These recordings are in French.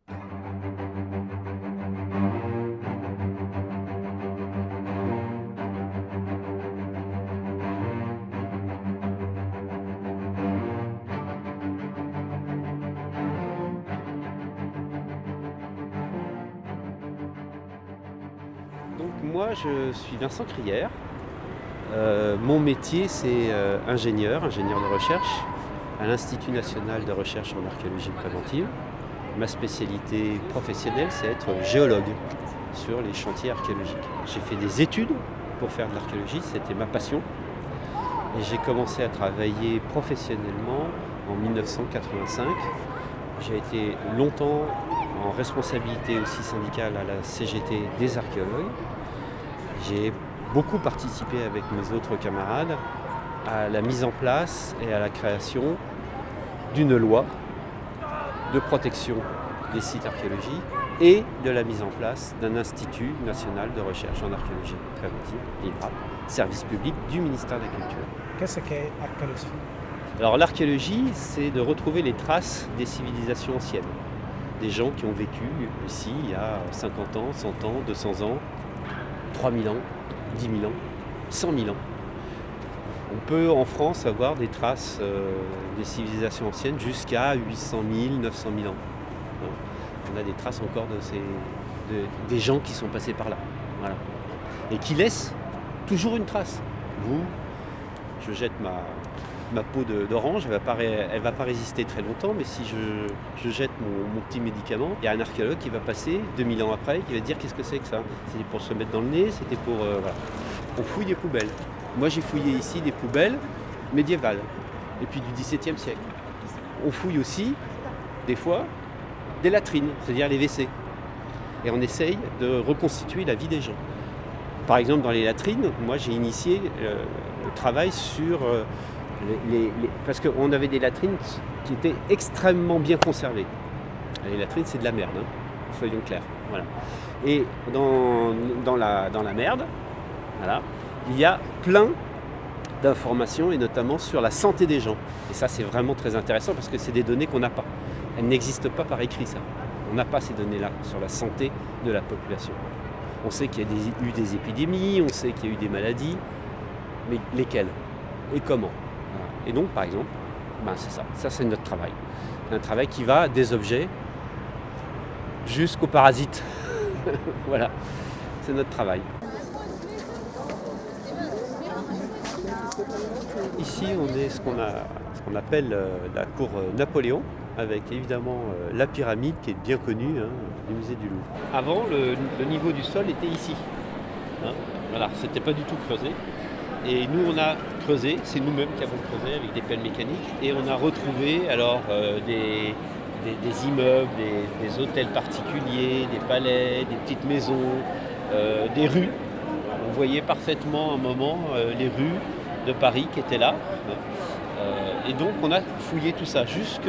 Donc moi je suis Vincent Crière. Mon métier c'est ingénieur de recherche à l'Institut national de recherche en archéologie préventive. Ma spécialité professionnelle c'est être géologue sur les chantiers archéologiques. J'ai fait des études pour faire de l'archéologie, c'était ma passion. Et j'ai commencé à travailler professionnellement en 1985. J'ai été longtemps en responsabilité aussi syndicale à la CGT des archéologues. J'ai beaucoup participé avec mes autres camarades à la mise en place et à la création d'une loi de protection des sites archéologiques et de la mise en place d'un institut national de recherche en archéologie préventive, l'INRAP, service public du ministère de la Culture. Qu'est-ce qu'est l'archéologie? Alors l'archéologie, c'est de retrouver les traces des civilisations anciennes, des gens qui ont vécu ici il y a 50 ans, 100 ans, 200 ans, 3000 ans, 10 000 ans, 100 000 ans. On peut en France avoir des traces des civilisations anciennes jusqu'à 800 000, 900 000 ans. On a des traces encore des gens qui sont passés par là. Voilà. Et qui laissent toujours une trace. Je jette ma peau d'orange, elle va pas résister très longtemps, mais si je jette mon petit médicament, il y a un archéologue qui va passer 2000 ans après, qui va dire qu'est-ce que c'est que ça? C'était pour se mettre dans le nez, c'était pour... voilà. On fouille des poubelles. Moi j'ai fouillé ici des poubelles médiévales, et puis du XVIIe siècle. On fouille aussi, des fois, des latrines, c'est-à-dire les WC. Et on essaye de reconstituer la vie des gens. Par exemple, dans les latrines, moi j'ai initié le travail sur... parce qu'on avait des latrines qui étaient extrêmement bien conservées. Les latrines, c'est de la merde, hein, soyons clairs. Voilà. Et dans la merde, voilà, il y a plein d'informations, et notamment sur la santé des gens. Et ça, c'est vraiment très intéressant parce que c'est des données qu'on n'a pas. Elles n'existent pas par écrit, ça. On n'a pas ces données-là sur la santé de la population. On sait qu'il y a eu des épidémies, on sait qu'il y a eu des maladies, mais lesquelles et comment? Et donc, par exemple, c'est ça. Ça, c'est notre travail. Un travail qui va des objets jusqu'aux parasites. Voilà, c'est notre travail. Ici, on est ce qu'on appelle la cour Napoléon, avec évidemment la pyramide qui est bien connue du musée du Louvre. Avant, le niveau du sol était ici. Voilà, c'était pas du tout creusé. Et nous, on a creusé, c'est nous-mêmes qui avons creusé avec des pelles mécaniques, et on a retrouvé alors des immeubles, des hôtels particuliers, des palais, des petites maisons, des rues. On voyait parfaitement à un moment les rues de Paris qui étaient là. Et donc on a fouillé tout ça, jusque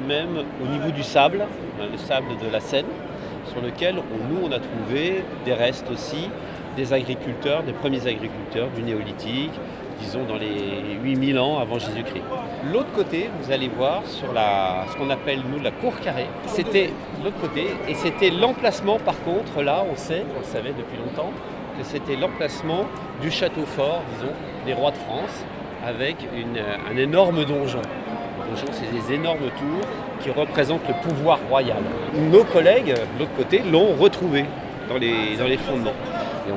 même au niveau du sable, le sable de la Seine, sur lequel nous on a trouvé des restes aussi des agriculteurs, des premiers agriculteurs du néolithique, disons dans les 8000 ans avant Jésus-Christ. L'autre côté, vous allez voir sur ce qu'on appelle nous la cour carrée, c'était l'autre côté, et c'était l'emplacement par contre, là on le savait depuis longtemps, que c'était l'emplacement du château fort, disons, des rois de France, avec un énorme donjon. Le donjon, c'est des énormes tours qui représentent le pouvoir royal. Nos collègues, de l'autre côté, l'ont retrouvé dans les fondements. Et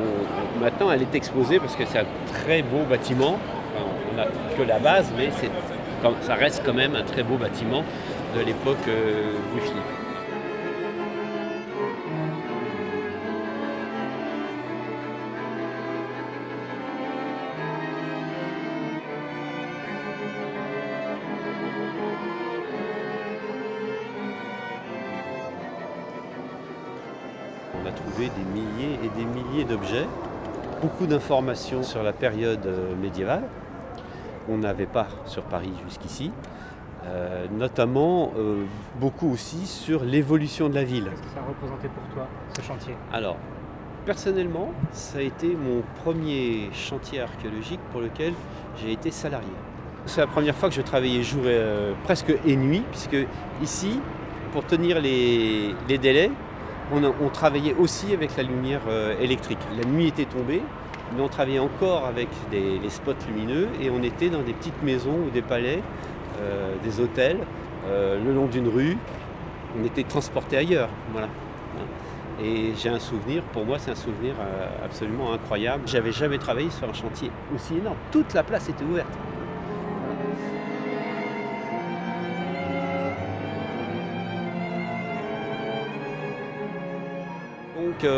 maintenant, elle est exposée parce que c'est un très beau bâtiment. Enfin, on n'a que la base, mais ça reste quand même un très beau bâtiment de l'époque Louis Philippe. On a trouvé des milliers et des milliers d'objets, beaucoup d'informations sur la période médiévale. On n'avait pas sur Paris jusqu'ici, notamment beaucoup aussi sur l'évolution de la ville. Qu'est-ce que ça a représenté pour toi, ce chantier? Alors, personnellement, ça a été mon premier chantier archéologique pour lequel j'ai été salarié. C'est la première fois que je travaillais jour presque et nuit, puisque ici, pour tenir les délais, on travaillait aussi avec la lumière électrique. La nuit était tombée, mais on travaillait encore avec les spots lumineux et on était dans des petites maisons ou des palais, des hôtels, le long d'une rue. On était transportés ailleurs. Voilà. Et j'ai un souvenir, pour moi c'est un souvenir absolument incroyable. J'avais jamais travaillé sur un chantier aussi énorme. Toute la place était ouverte. Donc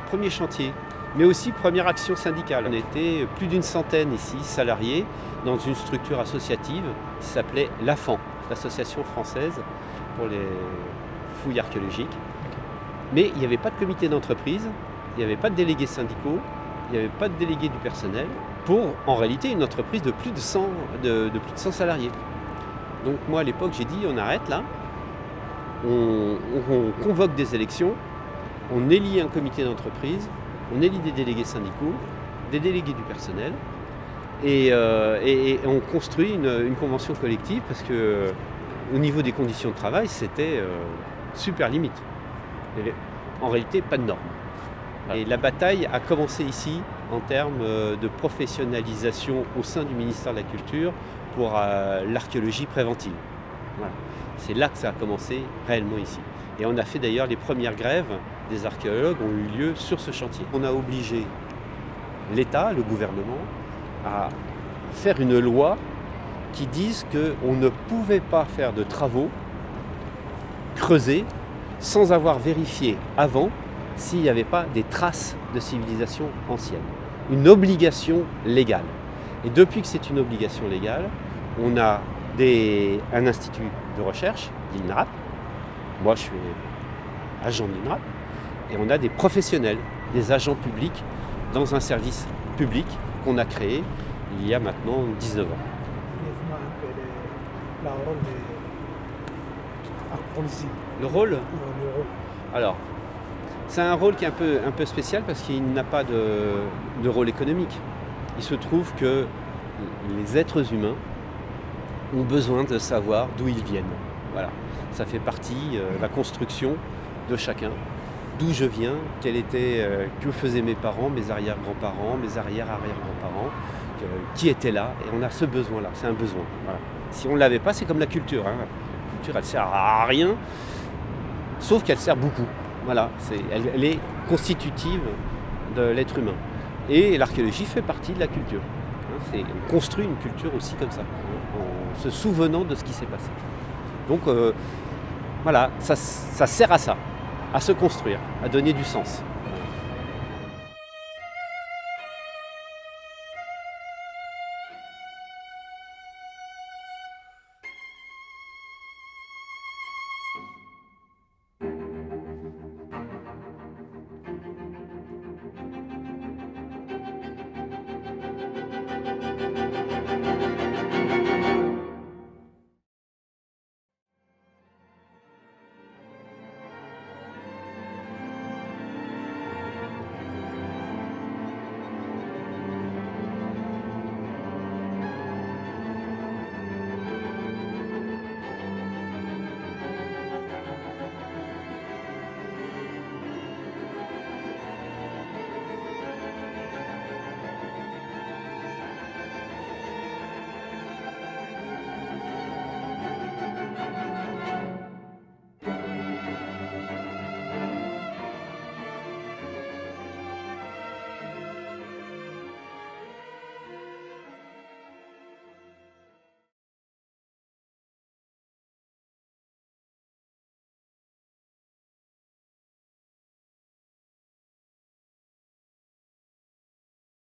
premier chantier, mais aussi première action syndicale. On était plus d'une centaine ici, salariés, dans une structure associative qui s'appelait l'AFAN, l'Association française pour les fouilles archéologiques. Mais il n'y avait pas de comité d'entreprise, il n'y avait pas de délégués syndicaux, il n'y avait pas de délégués du personnel pour, en réalité, une entreprise de plus de 100 salariés. Donc moi, à l'époque, j'ai dit, on arrête là, on convoque des élections, on élit un comité d'entreprise, on élit des délégués syndicaux, des délégués du personnel, et on construit une convention collective parce que au niveau des conditions de travail, c'était super limite. Il n'y avait en réalité pas de normes. Et la bataille a commencé ici en termes de professionnalisation au sein du ministère de la Culture pour l'archéologie préventive. Voilà. C'est là que ça a commencé réellement ici. Et on a fait d'ailleurs les premières grèves des archéologues ont eu lieu sur ce chantier. On a obligé l'État, le gouvernement, à faire une loi qui dise qu'on ne pouvait pas faire de travaux creusés sans avoir vérifié avant s'il n'y avait pas des traces de civilisation ancienne. Une obligation légale. Et depuis que c'est une obligation légale, on a un institut de recherche, l'INRAP. Moi, je suis agent de l'INRAP. Et on a des professionnels, des agents publics dans un service public qu'on a créé il y a maintenant 19 ans. Le rôle ? Alors, c'est un rôle qui est un peu spécial parce qu'il n'a pas de rôle économique. Il se trouve que les êtres humains ont besoin de savoir d'où ils viennent. Voilà. Ça fait partie de la construction de chacun. D'où je viens, que faisaient mes parents, mes arrière-grands-parents, mes arrière-arrière-grands-parents, qui étaient là. Et on a ce besoin-là, c'est un besoin. Voilà. Si on ne l'avait pas, c'est comme la culture. La culture, elle ne sert à rien, sauf qu'elle sert beaucoup. Voilà, elle est constitutive de l'être humain. Et l'archéologie fait partie de la culture. On construit une culture aussi comme ça, en se souvenant de ce qui s'est passé. Donc voilà, ça sert à ça, à se construire, à donner du sens.